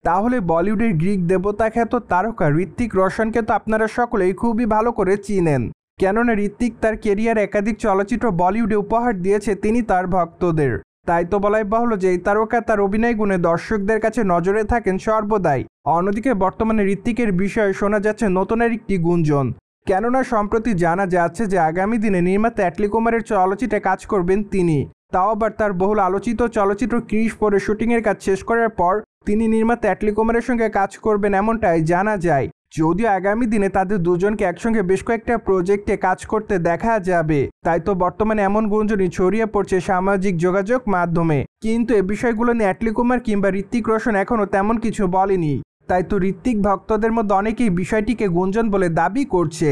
তাহলে বলিউডের গ্রিক দেবতা খ্যাত তারকা ঋত্বিক রোশনকে তো আপনারা সকলেই খুবই ভালো করে চিনেন। কেননা ঋত্বিক তার কেরিয়ার একাধিক চলচ্চিত্র বলিউডে উপহার দিয়েছে তিনি তার ভক্তদের। তাই তো বলাই বাহুল্য যে এই তারকা তার অভিনয় গুণে দর্শকদের কাছে নজরে থাকেন সর্বদাই। অন্যদিকে বর্তমানে ঋত্বিকের বিষয়ে শোনা যাচ্ছে নতুন একটি গুঞ্জন। কেননা সম্প্রতি জানা যাচ্ছে যে আগামী দিনে নির্মাতা অ্যাটলি কুমারের চলচ্চিত্রে কাজ করবেন তিনি। তাও আবার তার বহুল আলোচিত চলচ্চিত্র ক্রিশ 4 শুটিংয়ের কাজ শেষ করার পর তিনি নির্মাতা অ্যাটলি কুমারের সঙ্গে কাজ করবেন এমনটাই জানা যায়। যদিও আগামী দিনে তাদের দুজনকে একসঙ্গে বেশ কয়েকটা প্রজেক্টে কাজ করতে দেখা যাবে। তাই তো বর্তমানে এমন গুঞ্জনই ছড়িয়ে পড়ছে সামাজিক যোগাযোগ মাধ্যমে। কিন্তু এ বিষয়গুলো নিয়ে অ্যাটলি কুমার কিংবা ঋত্বিক রোশন এখনও তেমন কিছু বলেনি। তাই তো ঋত্বিক ভক্তদের মধ্যে অনেকেই বিষয়টিকে গুঞ্জন বলে দাবি করছে।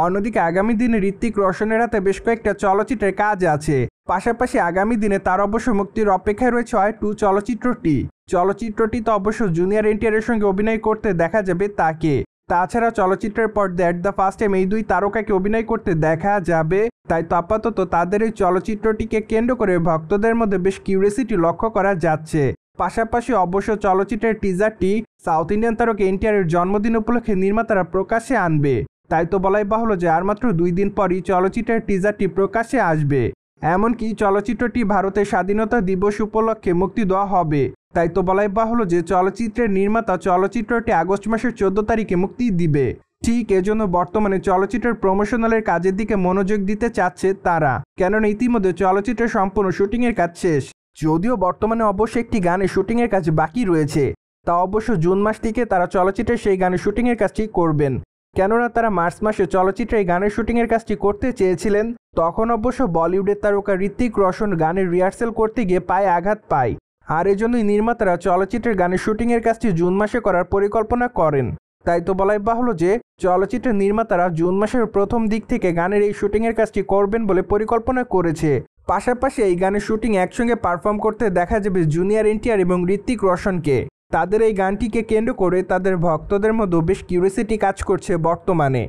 অন্যদিকে আগামী দিনে ঋত্বিক রোশনের হাতে বেশ কয়েকটা চলচ্চিত্রের কাজ আছে। পাশাপাশি আগামী দিনে তার অবশ্য মুক্তির অপেক্ষায় রয়েছে হয় 2 চলচ্চিত্রটিতে অবশ্য জুনিয়র এনটিআরের সঙ্গে অভিনয় করতে দেখা যাবে তাকে। তাছাড়া চলচ্চিত্রের পর দ্যাট দ্য ফার্স্ট টাইম এই দুই তারকাকে অভিনয় করতে দেখা যাবে। তাই তো আপাতত তাদের এই চলচ্চিত্রটিকে কেন্দ্র করে ভক্তদের মধ্যে বেশ কিউরিওসিটি লক্ষ্য করা যাচ্ছে। পাশাপাশি অবশ্য চলচ্চিত্রের টিজারটি সাউথ ইন্ডিয়ান তারকা এনটিআরের জন্মদিন উপলক্ষে নির্মাতারা প্রকাশ্যে আনবে। তাই তো বলাই বাহুল্য যে আর মাত্র 2 দিন পরই চলচ্চিত্রের টিজারটি প্রকাশ্যে আসবে। এমনকি চলচ্চিত্রটি ভারতের স্বাধীনতা দিবস উপলক্ষে মুক্তি দেওয়া হবে। তাই তো বলাই বাহুল্য যে চলচ্চিত্রের নির্মাতা চলচ্চিত্রটি আগস্ট মাসের 14 তারিখে মুক্তি দিবে। ঠিক এজন্য বর্তমানে চলচ্চিত্রের প্রমোশনালের কাজের দিকে মনোযোগ দিতে চাচ্ছে তারা। কেননা ইতিমধ্যে চলচ্চিত্রের সম্পূর্ণ শুটিংয়ের কাজ শেষ। যদিও বর্তমানে অবশ্য একটি গানের শুটিংয়ের কাজ বাকি রয়েছে। তা অবশ্য জুন মাস থেকে তারা চলচ্চিত্রের সেই গানের শুটিংয়ের কাজটি করবেন। কেননা তারা মার্চ মাসে চলচ্চিত্রে এই গানের শুটিংয়ের কাজটি করতে চেয়েছিলেন। তখন অবশ্য বলিউডের তারকা ঋত্বিক রোশন গানের রিহার্সেল করতে গিয়ে পায়ে আঘাত পায়। আর এজন্যই নির্মাতারা চলচ্চিত্রের গানের শুটিংয়ের কাজটি জুন মাসে করার পরিকল্পনা করেন। তাই তো বলাই বাহুল্য যে চলচ্চিত্রের নির্মাতারা জুন মাসের প্রথম দিক থেকে গানের এই শুটিংয়ের কাজটি করবেন বলে পরিকল্পনা করেছে। পাশাপাশি এই গানের শুটিং একসঙ্গে পারফর্ম করতে দেখা যাবে জুনিয়র এনটিআর এবং ঋত্বিক রোশনকে। তাদের এই গানটিকে কেন্দ্র করে তাদের ভক্তদের মধ্যে বেশ কিউরিওসিটি কাজ করছে বর্তমানে।